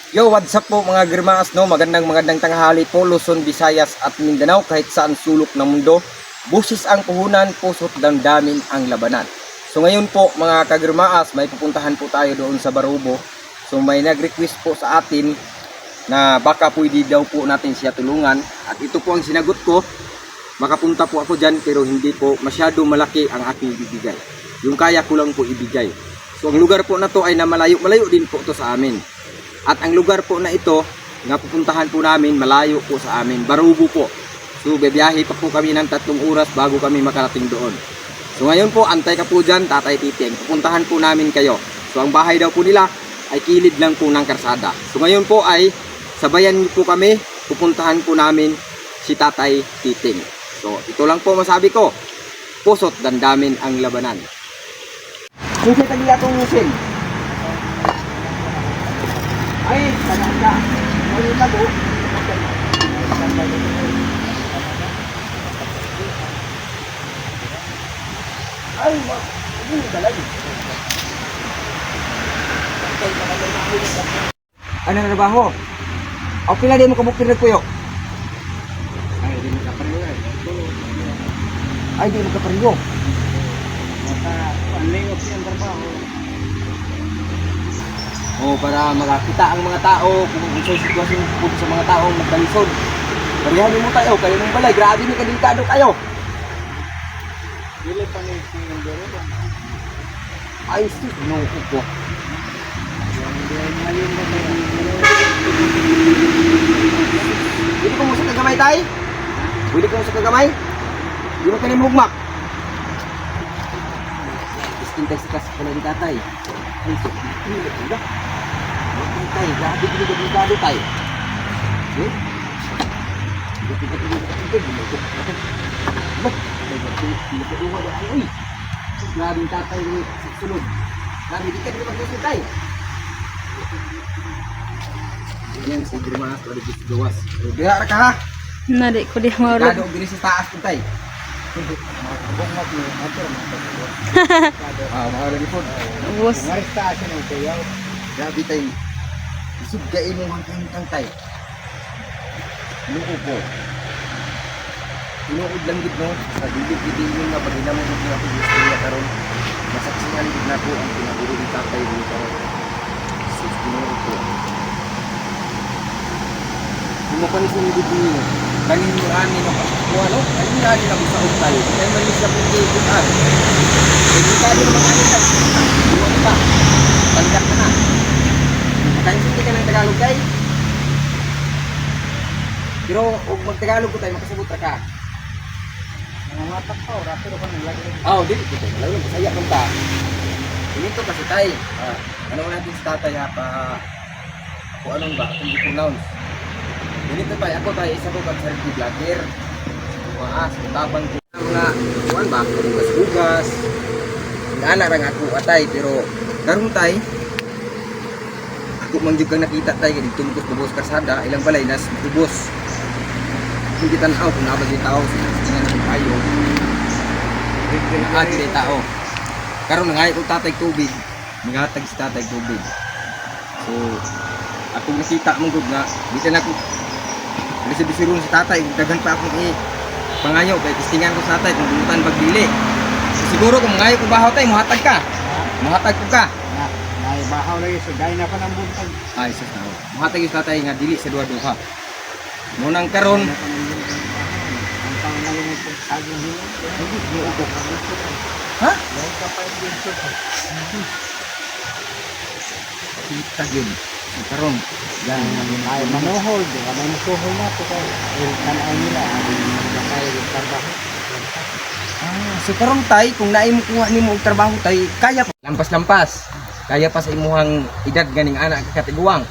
Yo, what's up po mga Girmaas, no? Magandang tanghali po, Luzon, Visayas at Mindanao, kahit saan sulok ng mundo. Busis ang puhunan, puso't damdamin ang labanan. So ngayon po mga kagirmaas, may pupuntahan po tayo doon sa Barubo. So may nag-request po sa atin na baka pwede daw po natin siya tulungan. At ito po ang sinagot ko, makapunta po ako dyan pero hindi po masyado malaki ang aking ibibigay. Yung kaya ko lang po ibigay. So ang lugar po na to ay na malayo din po to sa amin. At ang lugar po na ito, nga pupuntahan po namin, malayo po sa amin, Barubo po. So bebiyahe pa po kami ng 3 oras bago kami makarating doon. So ngayon po, antay ka po dyan, Tatay Titing. Pupuntahan po namin kayo. So ang bahay daw po nila ay kilid lang po ng karsada. So ngayon po ay sabayan niyo po kami, pupuntahan po namin si Tatay Titing. So ito lang po masabi ko, puso't dandamin ang labanan. Kung sa tagli akong musin, ay, tanong ka. Ngayon na po. Ay, hindi dalag. Ano na trabaho? O pila din mo kabuktin nagpuyo? Ay, di mo kapareho. Ay, di mo kapariyo. Maka, anlay of yung trabaho. O para makakita ang mga tao kung sa sitwasyon po sa mga tao magkalisod. Parihan mo tayo, kayo mong balay. Grabe ni kadilitado kayo. Dili pa ni yung dero. Ay, sis, no, po. Ngayon mo tayo. Pwede ko mo sa kagamay tayo? Pwede ko mo sa kagamay? Di mo tayo mugmak. Istintay sa kasi pala ni tatay. Ay, sis, hindi ko tayo. Tay, grabe ko dito delikado tayo. Eh? Grabe yung tatay ni sulod. Grabe, di ka dito mag-usod tayo. Yan, si Grimas, wala dito gawas. Bihara ka ha? Nari ko di maulog. Delikado ang ginis sa taas ko tayo. Mahal ni po. Bus. Marista siya ng kayaw. Grabe tayo. Isuggain mo hanggang tay. Luko po. Inuod lang gid no sa dilig-dilig nga paghinamo mo nga ang istorya karon. Masaksihan gid na po ang pinaguro ni tatay ni karon. Sus tinuod po. Mo pa ni sini gid ni kanin mo ani no kuha no. Kanin ani lang sa utay. Kay man ni siya pundi bukan. Hindi ka din magani ta. Duwan pa. Tanggap ka na. Kaya hindi ka ng Tagalog kay. Pero kung mag-Tagalog ko tayo, makasabot ka. Nangangatak pa, pero ka nang lagi. Oh, dili ko tayo. Lalo, masaya kong ta. Dito kasi tayo. Ano natin sa tatay ha, kung anong ba, kung i-pronounce. Dito tayo, ako tayo, isa ko kag-charity vlogger. Maas, kutabang ko. Mga, kuhan ba, bugas-bugas. Naanak lang ako atay, pero karong tayo, ako mangyug kang nakita tayo kaya dito bubos karsada ilang balay nas bubos hindi tanaw kung nabag yung tao tingnan ng kayo agi yung tao karon nga kung tatay tubig maghatag si tatay tubig so akong nakita mong gud nga dito na ako bisirun si tatay daghan pa akong pangayo kay kistingan ko sa tatay kung bulutan pagbili so, siguro kung ngayo ko bahaw tayo muhatag ko ka Ay, bahaw lagi sa gaya na pa ng buntag. ay sus na muhatag yung tatay nga dili sa duha-duha munang karon Ang taon na yung pagsaging hino. Hindi, hindi ako. ha? Dahil ka pa yung gusto ko. Kita yun. Karon. Yan. Ay, manuhol. Di ka may masuhol na ito. Tanay nila. Ay, magkakaya yung trabaho. So karon tay, kung naay mo kuha nimo og trabaho tay, kaya pa. Lampas-lampas. Kaya pa sa imuhang edad ganing anak kakatiguang.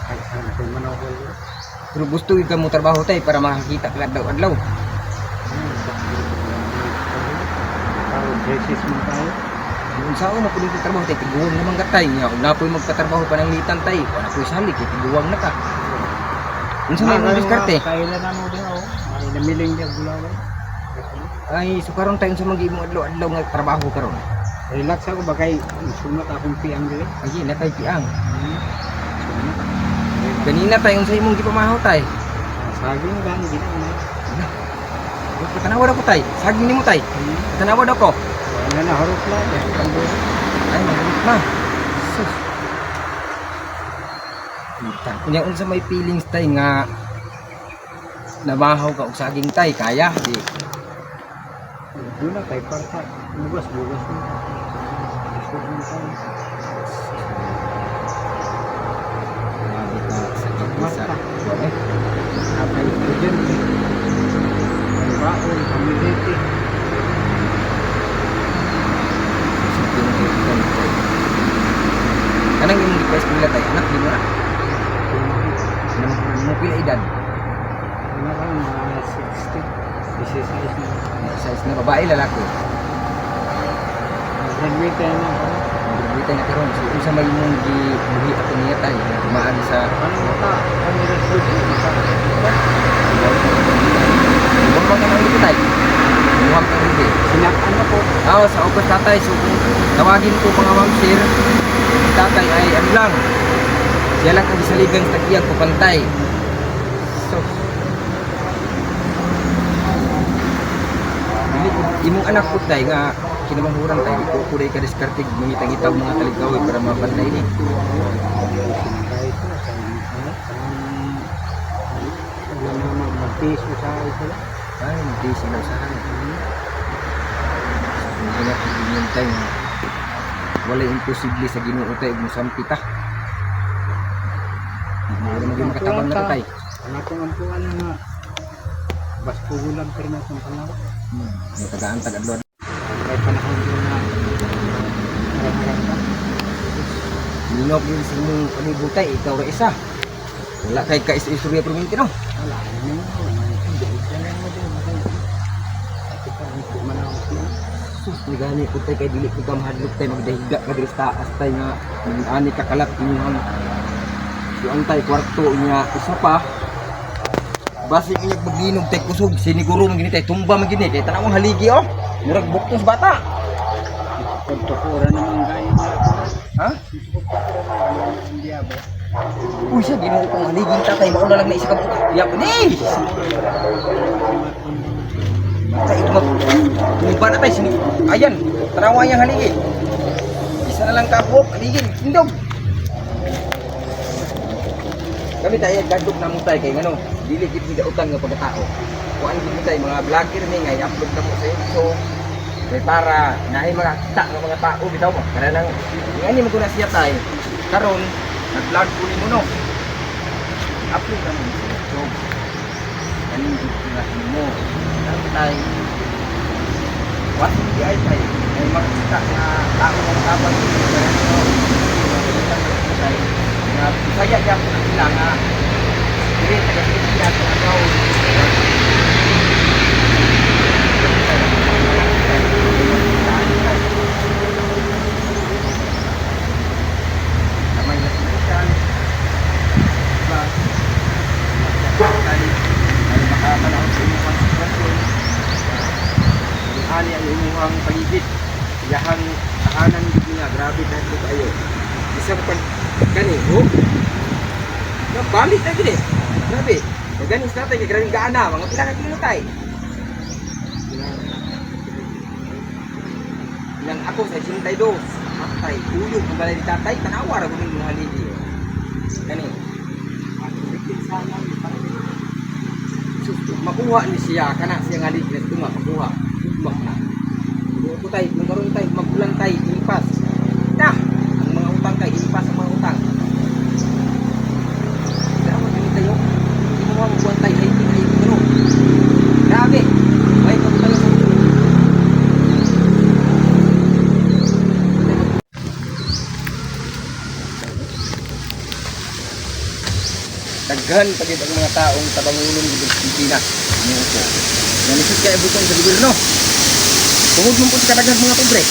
Ay, manuhol. Pero gusto ka mo trabaho tay para makakita ka adlaw-adlaw. Jesus mo tayo. Kung saan mo pwede trabaho tay, tiguang naman ka tay. Nga, kung napoy magkatrabaho pa ng litan tay, wala po'y salik, tiguang na ka. Unsa man ang diskarte? Kailan na mo din ako. Ay, namiling niya gulaway. Ay, so karon tayo sa mga imong adlaw-adlaw nga trabaho karon. Relax ako ba kay sunod akong piang dili. Ay, na tayo piang. Sunod. Ganina tayo sa imong gipamahaw tay. Saging gan gina na. Patanawa daw ko tay. Saging nimo tay. Patanawa daw ko. Ano na harap lang ya. Kambo. Ay, magulit na. Sus. Kita. Kunya unsa may feelings tay nga namahaw ka og saging tay kaya di. Doon na tayo para sa bugas-bugas mo. Grabe ka sa isa. Eh, Kapay ko dyan. Ang baon, pamiliti. kanang imong request nila tay anak di mo na. Mo pila edad? Ano ka mga 60. Isisize mo. Size na babae lalaki. Graduate tayo na ako. Magbibitay na karon so unsa may imong gibuhi ato niya tay tumaan sa Ano ka? Ano resolution mo ka? Huwag ka nang dito tay. Huwag ka nang dito. Sinakan ako. Sa August tatay, so kung tawagin ko mga ma'am sir, tatay ay ano lang, siya lang ang isaligang tagiyag ko pantay. So, dili ko, imong anak ko tay nga, kinamahurang tay, di ko kuday ka diskartig, mangitang-itaw mga taligaw para mapantay ni. Sinakay ko sa wala naman mag-piso sa isa lang. Ay, hindi sila sa akin. Hindi na pagiging tay nga, wala imposible sa Ginoo tay, mo sampita. Hindi mo makatabang na to tay. Ang akong ampuan nga basko gulang pero na itong panawa. May tagaan adlaw. Kaya panahon doon na harap-harap ka. Linok din sa imong panibutay, ikaw ra isa. Wala kay ka istorya perminti no. Wala naman mo. Hindi ka lang mo din. At ikaw hindi man ako siya. Sus, ni gani ko tay kay dili ko ka mahadlok tay magdahiga ka diri sa taas tay nga ani ka kalat inyong yung tay kwarto niya isa pa. Basi niya paglinog tay kusog siniguro man gini tay tumba man gini kay tanawang haligi oh. Murag buktos bata. Pagtukura naman gaya na. Ha? Pagtukura naman hindi abo. Uy siya ginoo kong haligi tatay mao na lang na isa ka buka. Ya ni. Mata ito mag tumba na tay sini. Ayan, tanawa yang haligi. Isa na lang kabuk haligi indog. Kami tayo gadok na mo tay kay ngano dili gid mi utang nga pagkatao. Kuan gid mi tay mga vlogger ni nga i-upload na mo sa YouTube. Kay para naay mga kita nga mga tao bitaw mo. Kana nang ngani mo na siya tay. Karon nag-vlog ko nimo no. Upload na mo sa YouTube. Kaning gid na mo. Kami tay. What di ay tay. Ay makita na tao nga tapang na saya ya ko na sila nga dili taga Pilipinas na daw namay na sila ay makapanahon sa inyong sitwasyon ani ang inyong paligid yahang tahanan gid nga grabe dahil kayo isang pag gani oh nabalik na gini grabe gani sa tatay grabe gaana mga pila ka kilo tay ilang ako sa 82 matay uyog ang balay ni tatay tanawa ra guning mga haligi gani sana makuha ni siya kana siya haligi na tunga makuha tugmak na ko tay kung karon tay magulan tay impas dah ang mga utang kay impas ang mga utang dapat ini tayo hindi mo mabuwan tay ay pero grabe may ko tayo daghan pagid ang mga taong tabangulong sa Pilipinas mo ko nanisod kay butong sa gobyerno tungod mo po sa kadaghan mga pobre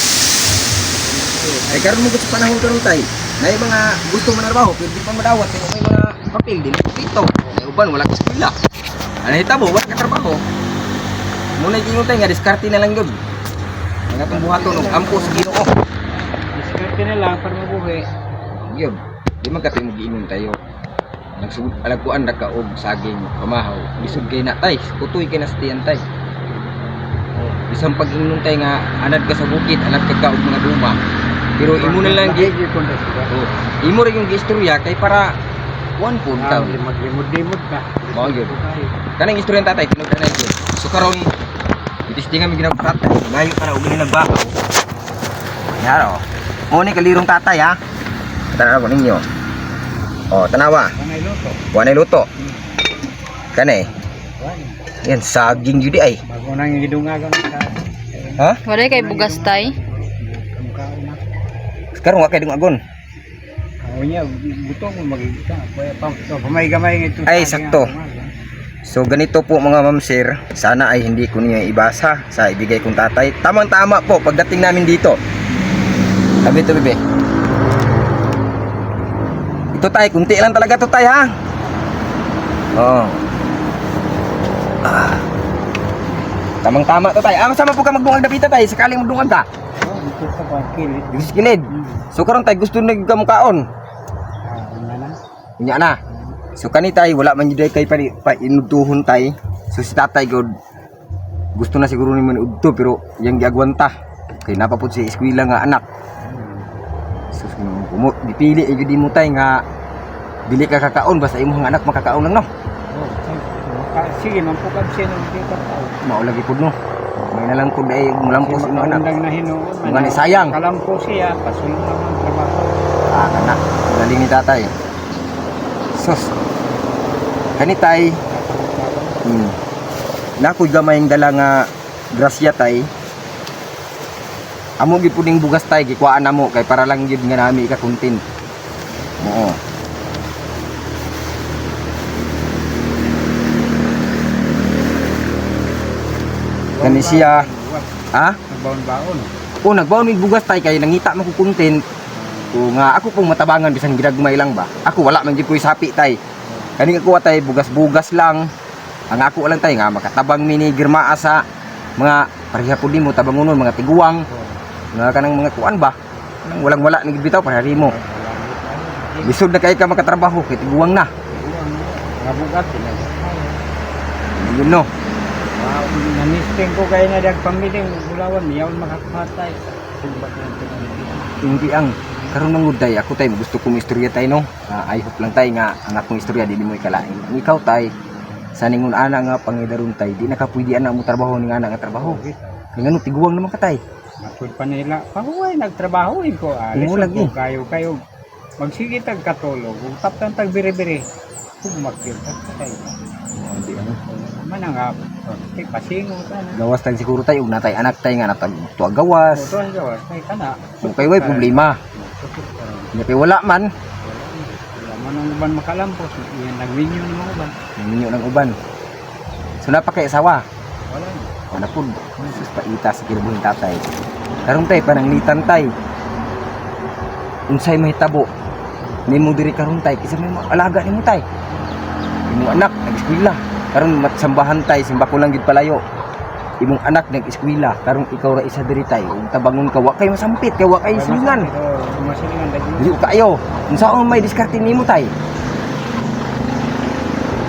ay karon mo sa panahon karon tay nay mga gusto manarbaho pero di pa madawat kay may mga papel din dito ay uban wala ka eskwela ano hitabo wala ka trabaho muna gingon tay nga diskarte na lang gyud Ang atong buhaton og ampo sa Ginoo. Diskarte na lang para mabuhi. Gyud. Di man katoy mo giingon tayo. Nagsugod alagkuan ra ka og saging pamahaw. Lisod kay na tay, kutoy kay na sa tiyan tay. Isang pag-ingnon tay nga anad ka sa bukid, anad ka og mga duma. Pero imo na lang gi imo ra yung giistorya kay para one pud ka. Maglimod-limod ka. Mao gyud. Kanang istorya tatay kinugdan na gyud. So karon itistingan mi ginagprat. Layo para og nagbakaw. Yaro. Mo ni kalirong tatay ha. Tanawa ninyo. Oh, tanawa. Panay luto. Wanay luto. Kane. Yan saging judi ay. Bago nang gidungagan ka. Ha? Wala kay bugas tay. Kamukhaon na. Sekarang wa kay dungagon. Ako niya, buto mo magigita. Pamay-gamay ito. Ay, sakto. So ganito po mga ma'am sir, sana ay hindi ko niyo ibasa sa ibigay kong tatay. Tamang-tama po pagdating namin dito. Sabi to bebe. Ito tay, kunti lang talaga to tay ha. Oh. Tamang-tama to tay. Sama po ka magdungag dapita tay, sakaling magdungag ka. Oh, ito sa pagkilit. Yung skilid. So karon tay gusto na kamukaon. Unya na. So kani tay wala man jud kay pa inutuhon tay. So si tatay god gusto na siguro ni man udto pero yang giagwanta kay napapud si eskwela nga anak. So kumo dipili gyud mo tay nga dili ka kakaon basta imong anak makakaon lang no. Sige, mampukad siya ng dito tao. Mao lagi pud no. May na lang pud ay mulampos imong anak. Makandang na hinuon. Mga ni sayang. Kalampo siya, pasunod naman ang trabaho. Kana. Galing ni tatay. Sus. Kani tay. Nakoy gamay ang dala nga grasya tay. Amo gid puning bugas tay gikuan namo kay para lang gid nga nami ka content. Oo. Kani siya. Ha? Nagbaon-baon. O nagbaon mig bugas tay kay nangita man ko content. O nga ako pong matabangan bisan ginagmay lang ba. Ako wala man gid ko'y sapi tay. Kani ako tay bugas-bugas lang. Ang ako lang tay nga makatabang mini girmaa sa mga pareha pud nimo tabangonon mga tiguwang. Nga kanang mga kuan ba. Kanang walang-wala ni bitaw pareha mo. Lisod na kay ka makatrabaho kay tiguwang na. Nga bugat sila. Yun no. Wow, nanisting ko kayo na pamiling bulawan, yawn makakatay. Subat lang ito. Hindi ang karon ng uday ako tay gusto kong istorya tay no. I hope lang tay nga ang akong istorya dili mo ikalain. Ang ikaw tay sa ningon ana nga pangidaron tay di nakapwede ana mo trabaho ning ana nga trabaho. Kay ngano tiguwang naman ka tay. Matod pa nila. Pahuway nagtrabaho ko. Oo, lagi. Kayo magsigit ang katulog. Kung taptan tag biri-biri. Kung magkirta tayo. Hindi ano. Mana nga pasingo ta na. Gawas tay siguro tay ug natay anak tay nga natag tuwa gawas. Oto ang gawas kay kana. Kung kay way problema. Nya kay wala man. Wala man ang uban makalampos. Iyan nagminyo ni mga uban. Ninyo ng uban. So napakay asawa. Wala na. Wala pud. Sus paita sa kinabuhing tatay. Karon tay pananglitan tay. Unsay mahitabo nimo diri karon tay kasi may alaga nimo tay. Imong anak nag-eskwela. Karon matsambahan tay simba ko lang gid palayo. Imong anak nag-eskwela karon ikaw ra isa diri tay ug tabangon ka wa kay masampit kay wa kay silingan. Masilingan dagyo. Dili kayo. Unsaon may diskarte nimo tay?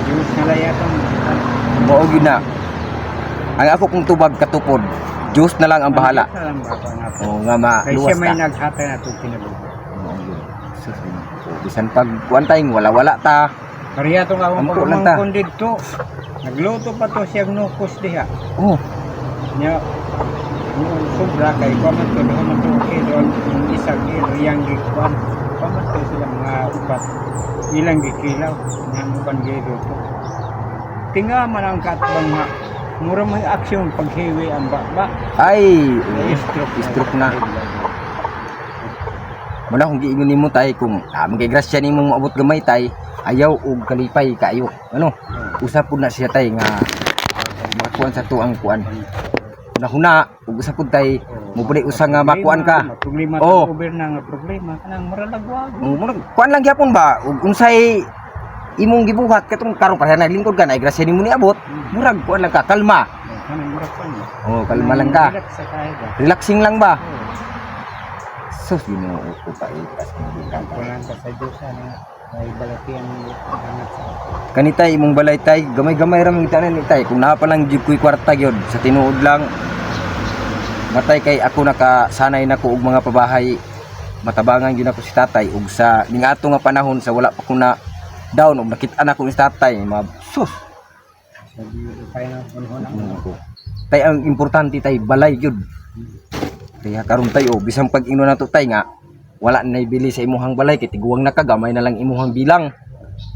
Yung nalayatan. Mao gyud na. Ang ako kung tubag katupod, Diyos na lang ang bahala. O nga Kay maluwas siya may ka. naghatay na itong kinabuhi. Mao gyud. Sus. Bisan pag kuan tay wala-wala ta. Kariya itong akong Ampo lang ta. pagmangkon dito. Nagluto pa to siyang nukos diha. Oh, Nya sobra kay kuman to doon man to kilo yung isa kilo yang gikuan. Kuman to sila mga upat. Ilang gikilaw yang uban kilo to. Tinga man ang katbang nga mura may aksyon paghiwi ang baba. ay, Stroke na. Muna kung giingon nimo tay kung magay grasya nimo maabot gamay tay, ayaw og kalipay kaayo. Ano? Usap pud na siya tay nga makuan sa tuang kuan. Huna ug usap pud tay mo pud usa nga makuan ka. Problema Oh. sa gobyerno nga problema kanang maralagwag. Murag kuan lang gyapon ba ug unsay imong gibuhat katong karon pareha naglingkod ka na grasya nimo niabot, murag kuan lang ka kalma. Ano mura pa niya? Oh, kalma lang ka. Relax sa kahit ba? Relaxing lang ba? Oo. Sus, Ginoo ko pa itas mo dito. Kulang ka sa Diyos na may balatian mo hangat sa Kanitay imong balay tay, gamay-gamay ra man tanan ni tay. Kung naa pa lang gyud ko'y kwarta gyud sa tinuod lang. Matay kay ako nakasanay na ko og mga pabahay. Matabangan gyud ako si tatay ug sa ning ato nga panahon sa wala pa ko na down ug nakit-an ako ni tatay, sus. sabi kaya na panahon ang Ako. Tay ang importante tay balay gyud. Kaya karon tayo bisang pag ino nato tay nga wala na ibili sa imuhang balay kay tiguang na kagamay na lang imuhang bilang.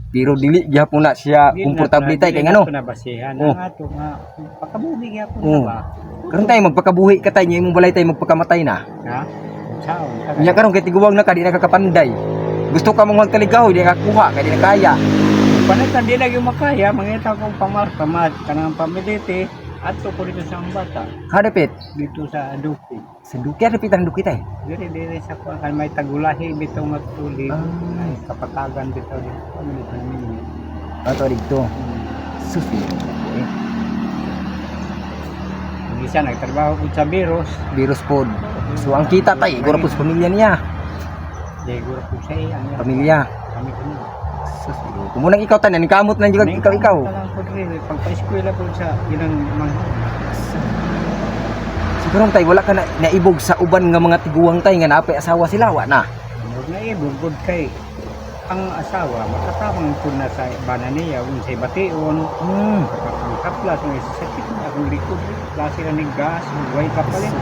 Pero dili gyapon na siya komportable tay kay ngano. Nabasihan Oh. ang ato nga pakabuhi gyapon Oh. ba? Karon tay magpakabuhi ka tay nya imong balay tay magpakamatay na. Ha? Sao? Nya karon kay tiguang na ka di na kakapanday. Gusto ka mong magkaligaw di ka kuha kay di na kaya. Panay di lagi makaya mangita kong pamat kanang pamiliti ato ko dito sa bata Hadapit. dito sa Aduki. Sa duki hadapit ang duki tay. Diri sa kuan kan may tagulahi bitaw matuli. Ah. Ay kapatagan bitaw dito. Ano dito namin? Ato dito. Sus. Eh, Ang isa nagtrabaho ko sa Biros. virus pod. So ang kita tay igura po sa pamilya niya. Siguro po sa iya. Pamilya. Kami kami. Sus. Kumunang ikaw tanan kamot na jud ikaw. Pagpa-eskwela po sa ilang mga Siguro tay wala ka na naibog sa uban nga mga tiguang tay nga naapay asawa sila wa na. huwag na ibugod kay ang asawa makatamang po na sa bana niya unsay bation ang kaplas ng sakit na akong likod klase na ng gas way kapalin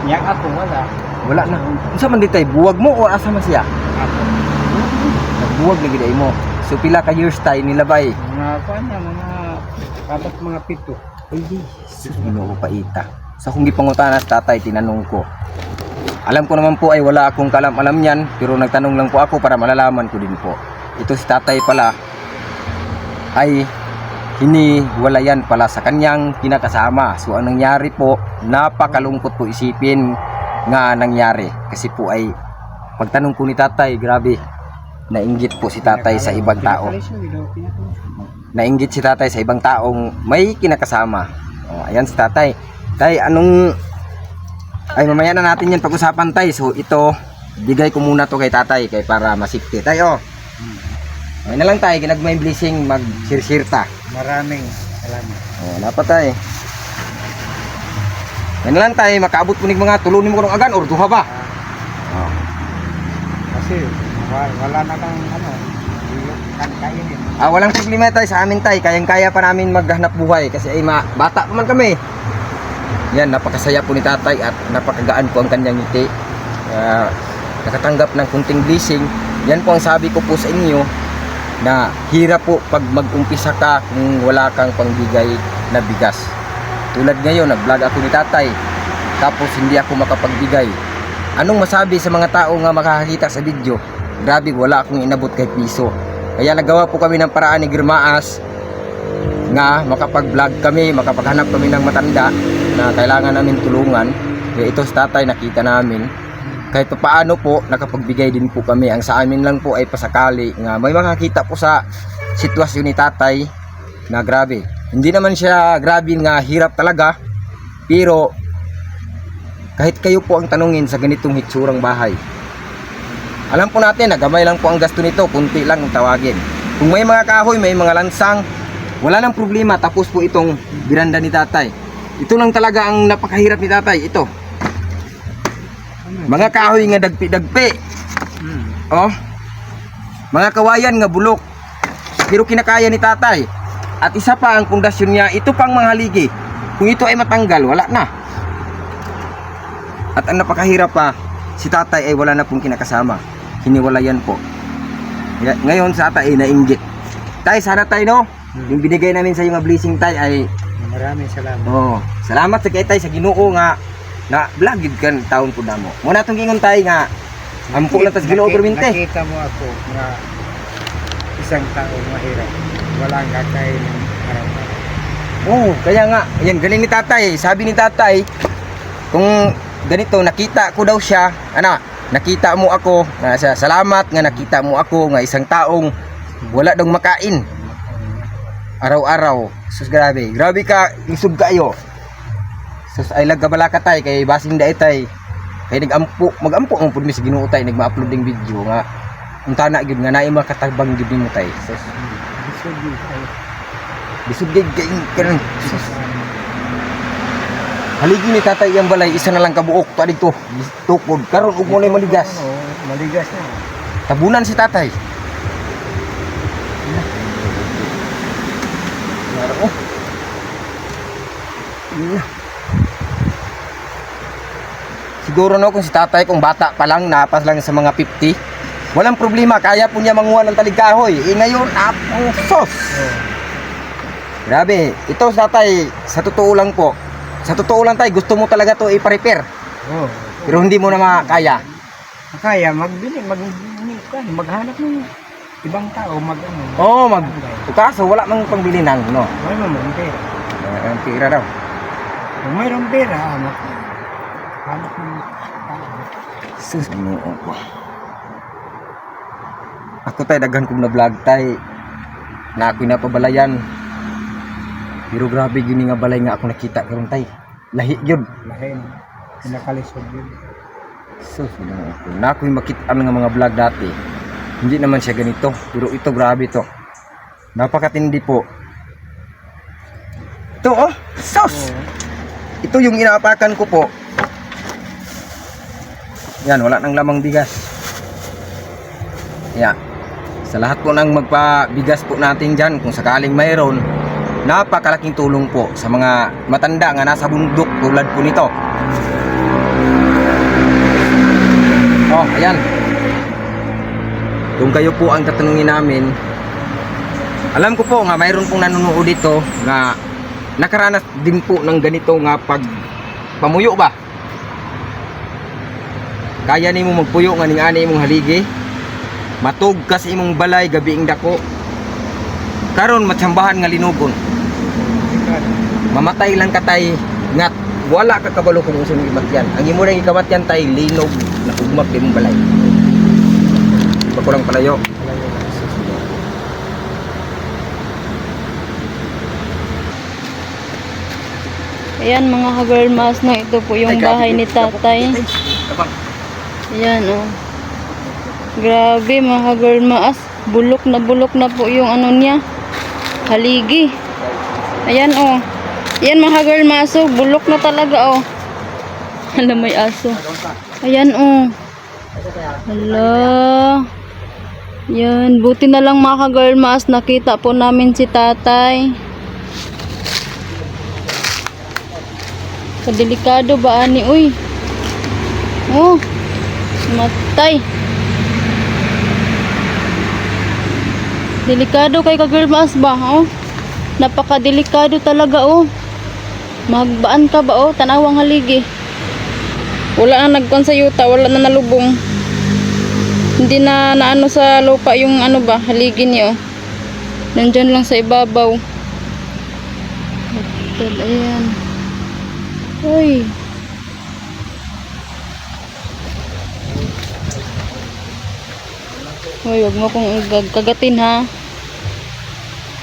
niya ako wala Wala na. Unsa man di tay buwag mo o asa man siya? ako Nagbuwag lagi day mo. So pila ka years tay nilabay. mga kuan niya mga dapat mga pito Ay di. Sus Ginoo pa ita. Sa kung gipangutana sa tatay tinanong ko. Alam ko naman po ay wala akong kalam-alam niyan, pero nagtanong lang po ako para malalaman ko din po. Ito si tatay pala ay hiniwalayan pala sa kanyang kinakasama. So ang nangyari po, napakalungkot po isipin nga nangyari. Kasi po ay pagtanong ko ni tatay, grabe, nainggit po si tatay sa ibang tao. Nainggit si tatay sa ibang taong may kinakasama. O, ayan si tatay. Tay, anong... Ay, mamaya na natin yan pag-usapan, tay. So, ito, bigay ko muna to kay tatay kay para masikti. Tay, oh. Ayun na lang, tay. Ginagmay blessing mag-share ta. maraming salamat O, dapat, tay. Ayun na lang, tay. Makaabot po ng mga tulunin mo kung agan or duha ba? Oh. kasi wala na kang ano kan kainin Walang problema, tay. Sa amin, tay. Kayang-kaya pa namin maghanap buhay kasi ay bata pa man kami. Yan, napakasaya po ni tatay at napakagaan po ang kanyang ngiti. Nakatanggap ng kunting blessing. Yan po ang sabi ko po sa inyo na hirap po pag mag-umpisa ka kung wala kang pangbigay na bigas. Tulad ngayon, nag-vlog ako ni tatay tapos hindi ako makapagbigay. Anong masabi sa mga tao nga makakakita sa video? Grabe, wala akong inabot kahit piso. Kaya nagawa po kami ng paraan ni Girmaas nga makapag-vlog kami, makapaghanap kami ng matanda na kailangan namin tulungan. Kaya ito sa tatay nakita namin. Kahit paano po, nakapagbigay din po kami. Ang sa amin lang po ay pasakali nga may makakita po sa sitwasyon ni tatay na grabe. Hindi naman siya grabe nga hirap talaga. Pero kahit kayo po ang tanungin sa ganitong hitsurang bahay, alam po natin na gamay lang po ang gasto nito, kunti lang ang tawagin. Kung may mga kahoy, may mga lansang, wala nang problema. Tapos po itong biranda ni tatay. Ito lang talaga ang napakahirap ni tatay. Ito. Mga kahoy nga dagpi-dagpi. Oh. Mga kawayan nga bulok. Pero kinakaya ni tatay. At isa pa ang pundasyon niya, ito pang mga haligi. Kung ito ay matanggal, wala na. At ang napakahirap pa, si tatay ay wala na pong kinakasama. Hiniwalayan po. Ngayon sa tatay ay nainggit. Tay, sana tay no? Yung binigay namin sa iyo nga blessing tay ay maraming salamat salamat sa kay tay sa Ginoo nga na vlog gid kan taon pud namo. Mo na tong gingon tay nga ampo lang tas Ginoo permente. Nakita mo ako nga isang tao mahirap walang kakainin araw-araw Kaya nga, ayan galing ni tatay. Sabi ni tatay, kung ganito nakita ko daw siya, nakita mo ako, salamat nga nakita mo ako nga isang taong wala daw makain. Araw-araw. Sus grabe. Grabe ka, isog kayo. Sus ay lagkabala ka tay kay basing da itay. Kay magampo ang pud mi sa Ginoo tay nagma-upload ding video nga unta na gyud nga naay makatabang gyud nimo tay. Sus Bisog yun kayo. bisud gyud kay kanang sus. Haligi ni tatay yang balay isa na lang kabuok pa dito. Tukod karon ug mo na maligas. Oo, maligas na. Tabunan si tatay. Naro. Siguro no kung si tatay kung bata pa lang napas lang sa mga 50, walang problema kaya po niya manguha ng taligkahoy. Ngayon ang sos. Grabe, ito sa tatay sa totoo lang po. Sa totoo lang tay gusto mo talaga to i-repair. Oo. Pero hindi mo na makaya. Kaya maghanap ng ibang tao Oo, kaso wala mang pangbili ng no. Wala naman pera. Ang pira daw. Kung mayroong pera, hanap ng tao. Sus, ano ko. Ako tay daghan kong na vlog tay. Na ako'y napabalayan. Pero grabe gini nga balay nga ako nakita karon tay. Lahi gyud. Lahin. Pinakalisod yun. Sus, ano ako. Na ako'y makita nga mga vlog dati. Hindi naman siya ganito. Pero ito grabe to. Napakatindi po. Ito oh, sus. Ito yung inaapakan ko po. Yan, wala nang lamang bigas. Yan. Sa lahat po ng magpabigas po natin dyan, kung sakaling mayroon, napakalaking tulong po sa mga matanda nga nasa bundok tulad po nito. Oh, ayan. Kung kayo po ang tatanungin namin, alam ko po nga mayroon pong nanonood dito nga nakaranas din po ng ganito nga pag pamuyo ba? Kaya nimo magpuyo nga ning ani imong haligi. Matug kasi imong balay gabi ing dako. Karon matsambahan nga linugon. Mamatay lang katay ngat wala ka kabalo kung usa mo imatyan. Ang imo nang ikamatyan tay linog na ugmak imong balay. Pakulang palayo. Ayan mga ka-girlmas, no, ito po yung bahay ni tatay. Ayan oh. Grabe mga ka-girlmas, bulok na po yung ano niya, haligi. Ayan oh. Ayan mga ka-girlmas, oh, bulok na talaga oh. Hala, may aso. Ayan oh. Hala. Yan, buti na lang mga ka-girlmas, nakita po namin si tatay. Kadelikado ba ani uy? Oh. Matay. Delikado kay ka-girlmas ba, oh? Napakadelikado talaga oh. Magbaan ka ba oh, tanawang haligi. Wala na nagkon sa yuta, wala na nalubong. Hindi na naano sa lupa yung ano ba, haligi niyo. Nandiyan lang sa ibabaw. Ayan. Uy. Uy, wag mo kong kagatin ha.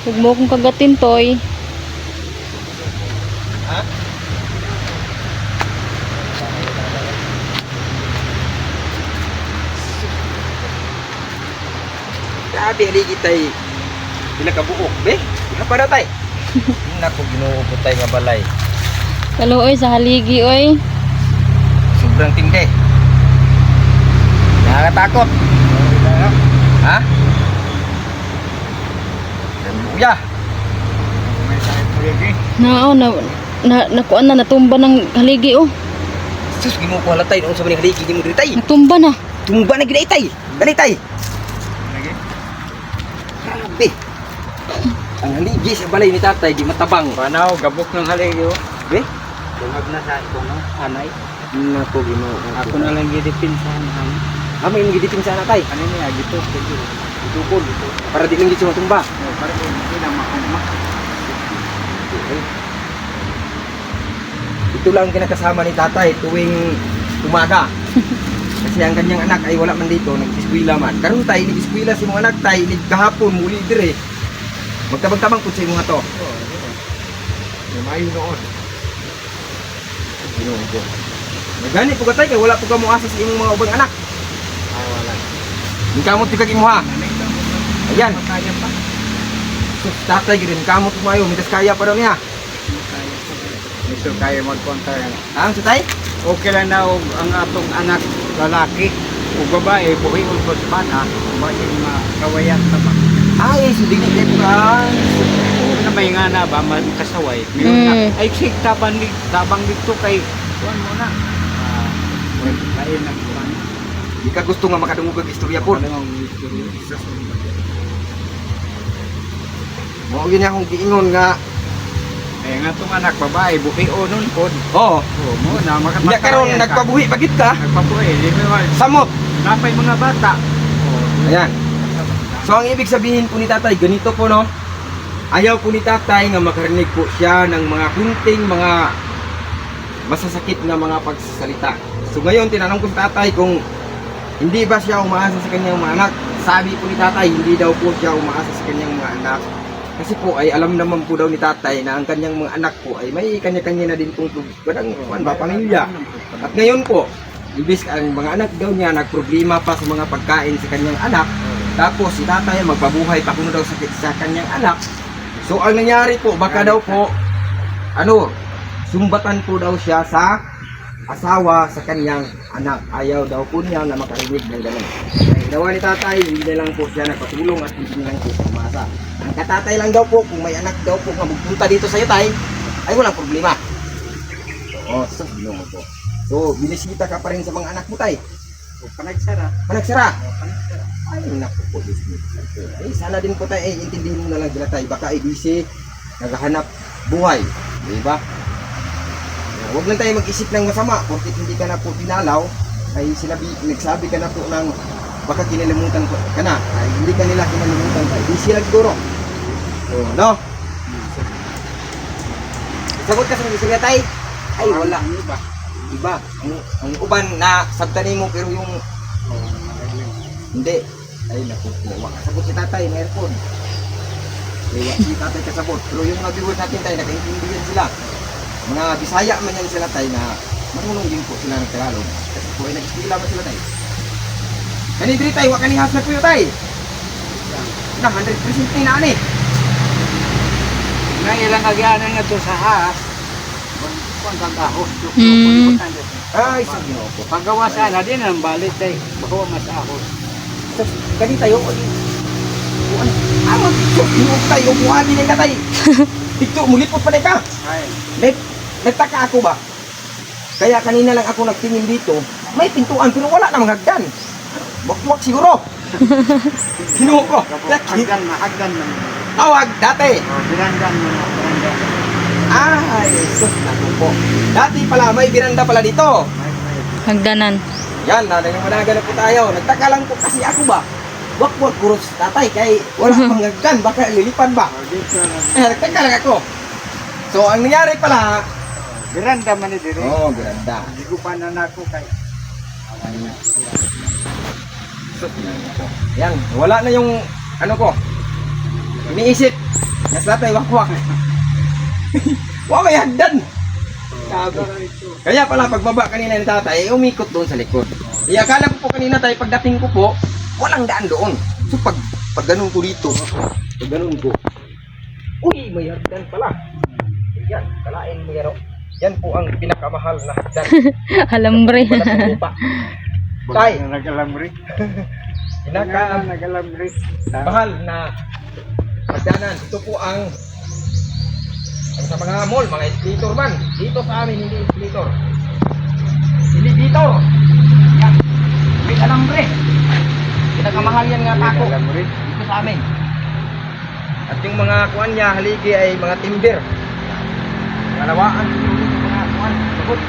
Wag mo kong kagatin, toy. Ha? Grabe haligi tay. Pila ka buok, be? Ika pa daw tay. Nako Ginoo ko tay nga balay. Kaluoy sa haligi, oy. Sobrang tindi. Nakakatakot. Ha? Buya. May sakit po yun eh. Nao nakuan na natumba ng haligi oh. Sus Ginoo ko halatay noon sa maning haligi di mo diri tay. Natumba na. Tumba na gid tay. Dali tay. Lagi. Grabe. Ang haligi sa balay ni tatay di matabang. Panaw, gabok ng haligi oh. Be? Tungag na sa ito no, anay. Nako Ginoo. Ako na lang gidipinsahan ang Amo yung gidipin sana tay. ano niya, gito. Itukod para di lang gid tumba. Para kung hindi na makumak. Ito lang ang kinakasama ni tatay tuwing umaga. Kasi ang kanyang anak ay wala man dito, nag-eskwela man. Karon tay nag-eskwela si mga anak tay, kahapon muli dire. Magtabang-tabang po sa imo nga to. Mayo noon. Ginoon ko. Nagani po katay kay wala po ka mo asa sa imong mga ubang anak. Wala. Di kamot ti kag imuha. Ayan. Kaya pa. Sus, tatay gid kamot mayo, mitas kaya pa daw niya. Gusto kaya mag-counter yan. Ang sa tay? Okay lang na og ang atong anak lalaki o babae buhi ulbos bana basin makawayan ta ba. Ay, so dili kay ka. Na may nga na ba man kasaway. Ay sig tabang dito kay kuan mo na. Lain ang kuan. Di ka gusto nga makadungog kag istorya po. Ano ang istorya? Mo gyud akong giingon nga. Eh nga tong anak babae buhi o nun pod. Oo. Oh, mo na Nya karon nagpabuhi bagit ka. Nagpabuhi, di mo Samot. napay mga bata. Ayan. So ang ibig sabihin po ni tatay, ganito po no. Ayaw po ni tatay nga makarinig po siya ng mga kunting mga masasakit na mga pagsasalita. So ngayon tinanong ko sa tatay kung hindi ba siya umaasa sa kanyang mga anak. Sabi po ni tatay, hindi daw po siya umaasa sa kanyang mga anak. Kasi po ay alam naman po daw ni tatay na ang kanyang mga anak po ay may kanya-kanya na din pong pamilya. At ngayon po, ibig ang mga anak daw niya nagproblema pa sa mga pagkain sa kanyang anak. Tapos si tatay magpabuhay pa kuno daw sa kanyang anak. So ang nangyari po, baka daw po sumbatan po daw siya sa asawa sa kanyang anak. Ayaw daw po niya na makarinig ng ganun. Kaya ginawa ni tatay, hindi na lang po siya nagpatulong at hindi na lang po siya umasa. Ang katatay lang daw po, kung may anak daw po nga magpunta dito sa iyo tay, ay walang problema. Oo, so mo po. So, binisita ka pa rin sa mga anak mo tay. Panagsara. Panagsara. Ay, naku po, ay, sana din po tayo, intindihin mo na lang sila tayo. Baka ay busy, naghahanap buhay. Di ba? Huwag lang tayo mag-isip ng masama. Porkit hindi ka na po dinalaw, ay nagsabi ka na po ng baka kinalimutan ka na. Ay, hindi ka nila kinalimutan tayo. Busy lang siguro. So, no? Sagot ka sa mga istorya tayo. Ay, wala. Iba. Ang uban na sabtanin mo pero yung hindi. Ay, naku. Sagot si tatay, may aircon. Si tatay kasabot. Pero yung mga viewers natin tayo, nakaintindihan sila. Mga Bisaya man yan sila tayo na marunong din po sila ng Tagalog. Kasi po ay nag-eskwela man sila tayo. Kanidri tayo, wakanihas na po yun tayo. Na, 100% na ani. Nga ilang agyanan nga to sa has. Kung kagahos. Ay, sabi mo po. Paggawa sana din ang balit ay bawa mas ahos. So, kani tayo, ano, yung tayo, buhagi na ka tayo. Ito, mulipot pa na ka. Ay. Nagtaka ako ba? Kaya kanina lang ako nagtingin dito, may pintuan pero wala namang hagdan. Wakwak siguro. Kinuha ko. Hagdan man. Tawag dati. Birandan mo na. Birandan. Ay, sus, naku po. Dati pala, may biranda pala dito. Hagdanan. Yan, nananaga na po tayo. Nagtaka lang po kasi ako ba? Wakwak kurus tatay, kay wala pang hagdan, baka lilipan ba? Nagtaka lang ako. So, ang nangyari pala, Biranda man ni dire. oh, biranda. Hindi ko pa nanako kay. Yan, wala na yung ano ko. Iniisip. Nasa tatay, wakwak. Wow, may hagdan. Kaya pala pagbaba kanina ng tatay, umikot doon sa likod. Akala ko po kanina tayo, pagdating ko po, walang daan doon. So pag ganun ko dito, pag ganun ko, uy, may hagdan pala. Yan, kalain mo yan. Yan po ang pinakamahal na hagdan. Alambre. Wala sa lupa. Tay, Nagalamri. pinaka-mahal na hagdanan. Ito po ang sa mga mall, mga escalator man. Dito sa amin, hindi escalator. Elevator. Yan. May alambre. Pinakamahal yan nga tako. Dito sa amin. At yung mga kuwan niya, haligi ay mga timber. Kalawaan. Mga kuwan. Sabot.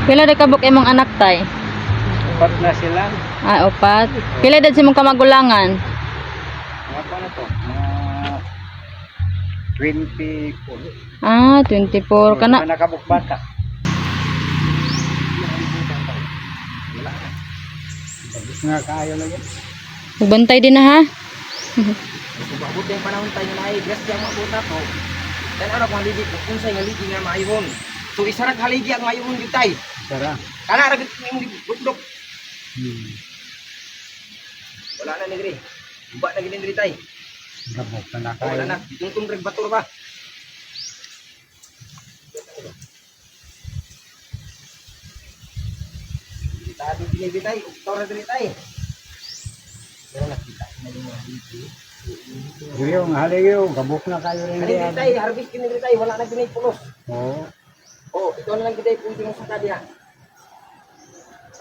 Pila de kabuk imong anak tay? Upat na sila. Ah, upat. Pila dad sa imong kamagulangan? Mga pa na to? Mga 20 po. Ah, 24 kana. Nakabuk bata. Nga kayo lang yan. Magbantay din na ha. Kung maabot yung panahon tayo na ay grasya ang maabot ako, dan araw kung haligi, kung sa'yo haligi nga maayhon. So isarag haligi ang maayhon dito tayo. Tara. Kana ragit yung bukdok. Wala na ni Dre. Iba na gini Dre tayo. Gabok na Wala na, kayo. ditungtong regbator ba? Kita di sini tayo, uktor na Dre tayo. Pero nakita na yung mga dito. Yung haliyo, gabok na kayo rin Kani Dre diyan. tayo, harvest kini Dre tayo, wala na ginay pulos. Oo. Oh, ito na lang kita pwede mo sa kanya.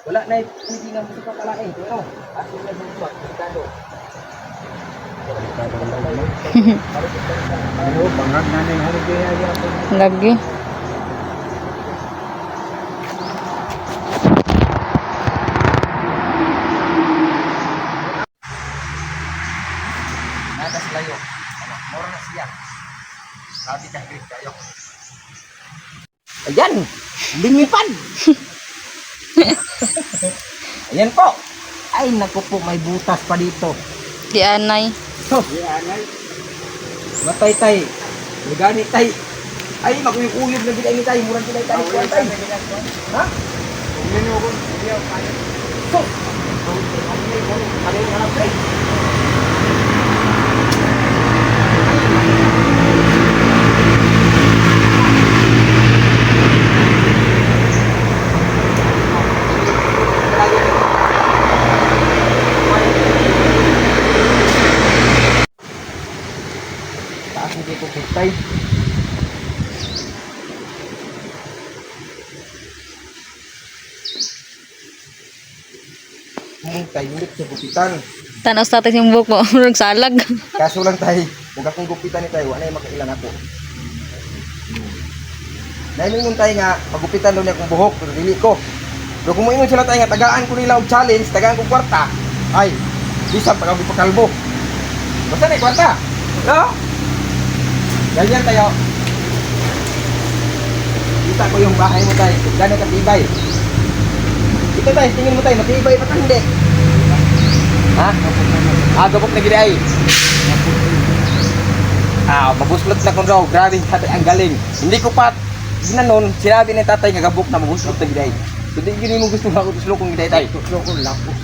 Wala na pwede nga mo sa kalain. Pero, asin na sa buwan, delikado. Ano, bangag na ng haliyo yan. Lagi. Natas layo. Ano, mora na siya. Sabi ka, Chris, kayo. Ayan! Lingipad! Ayan po! Ay, naku po, may butas pa dito. Di anay. So, matay tay. Nagani tay. Ay, makuyog-uyog na gina tay. Murang gina tay. Kuwan tay. Ha? So, ano yung harap tay? Taas hindi ko tay. Tay, hindi sa gupitan. Tanaw sa tayo yung buhok mo. Murag salag. Kaso lang tay, huwag akong gupitan ni tayo, wala yung makailan ako. Naimingon tayo nga, magupitan doon akong buhok, pero dili ko. Pero kung maingon sila tayo nga, tagaan ko nila og challenge, tagaan ko kwarta, ay, bisang pag ako pakalbo. Basta na yung kwarta. No? Ganyan tayo. Kita ko yung bahay mo tayo, kung gano'n katibay. Ito tayo, tingin mo tayo, matibay pa hindi. Ha? Gabok na gini ay. Mabuslot na kung raw, grabe ang galing. Hindi ko pa ginanon, sinabi ni tatay nga gabok na mabuslot na gini ay. So di gini mo gusto ako tuslo kong gini tay. Tuslo kong lapos.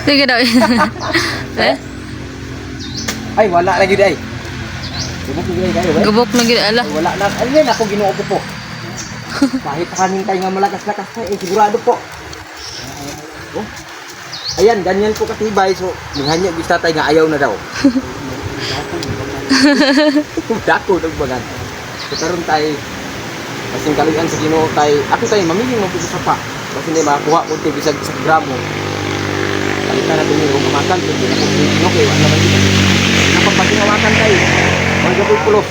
Sige daw. Eh? Ay, wala na gini ay. Gabok na gini kayo, eh. Gubok na gid ala. Wala na, ayun yan, ako ginuo ko po. Kahit kanin tayo nga malakas-lakas tayo, sigurado po. Oh. Ayan, ganyan po katibay, so nihanya bisa tayo nga ayaw na daw. Dako, nagbagan. So karon tayo, kasing kaluyan sa Ginoo tayo, ako tayo, mamili mo po sa pa. Kasi hindi makakuha ko tayo bisag sa gramo. Kalitan natin yung umamakan, hindi na po Ginoo kayo, ano naman dito. Napagpagingamakan tayo, mga gaboy pulos.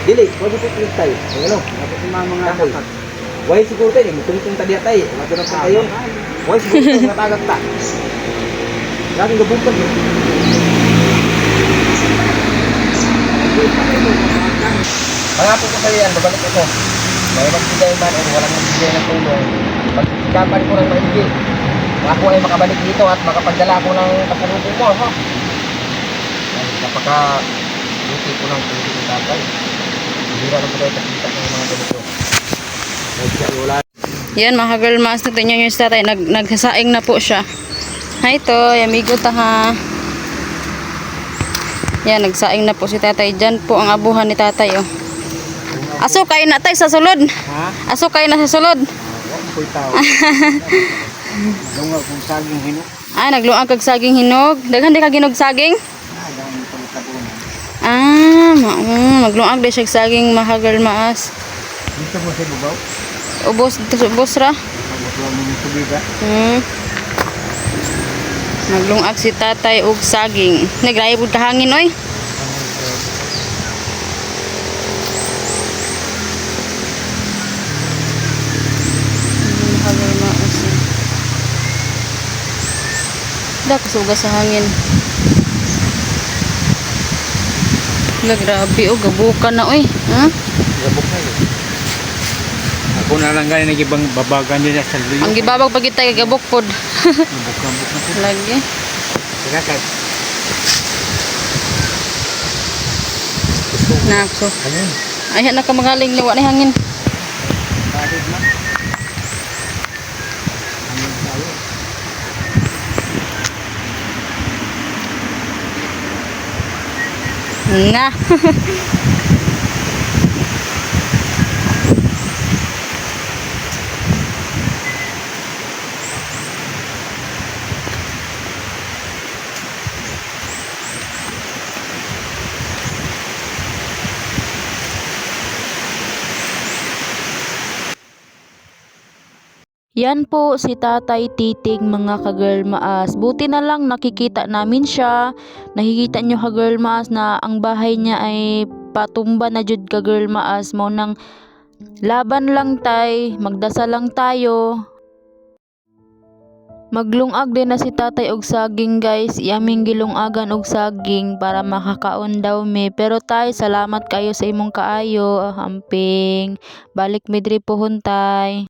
Dili, wag ito pulos tayo. Ano? Dapat yung mga Kahoy. Why siguro tayo, mutungtong tadi tayo. Wala na pa kayo. Why siguro tayo natagak ta. Laging gabukan yun. Pangako ko sa yan, babalik ako. May magbigay man o walang magbigay ng tulong. Pagsikapan ko ng maigi. Ako ay makabalik dito at makapagdala ko ng pasalubong mo. Ha? Napaka-buti ko ng tulong ng tatay. Hindi na po tayo kakita ng mga ganito. Wala. Yan mga girl mas nito nyo yung tatay. Nagsasaing na po siya. Hi to, amigo ta ha. Yan, nagsaing na po si tatay. Diyan po ang abuhan ni tatay oh. Aso kayo na tayo sa sulod. Ha? Aso kayo na sa sulod. Ako'y tao. Lungaw kung saging hinog. Ah, nagluang kag saging hinog. Daghan di ka ginog saging? Dahil ito ang tabunan. Nagluang di siya saging mga girl maas. Dito mo sa bubaw. Ubos ra. Magbuwa mo yung tubig ha. Naglungag si tatay og saging. Nagrayod ka hangin oy. Dak suga sa hangin. Grabe oh, gabukan na oy. Ha? Gabok na yun. Ako na lang ganyan nagibang babagan nila sa liyo. Ang gibabag pag kita gabok pod. Bukang-buk na po. Lagi. Teka kay. Nako. Alin? Ayan na ka magaling liwa ni hangin. Kahit na. Alin tayo? Nga. Yan po si Tatay Titig mga ka-girl maas. Buti na lang nakikita namin siya. Nakikita nyo ka-girl maas na ang bahay niya ay patumba na jud ka-girl maas. Mo nang laban lang tay, magdasal lang tayo. Maglungag din na si tatay og saging guys. Iyaming gilungagan og saging para makakaon daw mi. Pero tay, salamat kayo sa imong kaayo. Amping. Balik midri pohon tay.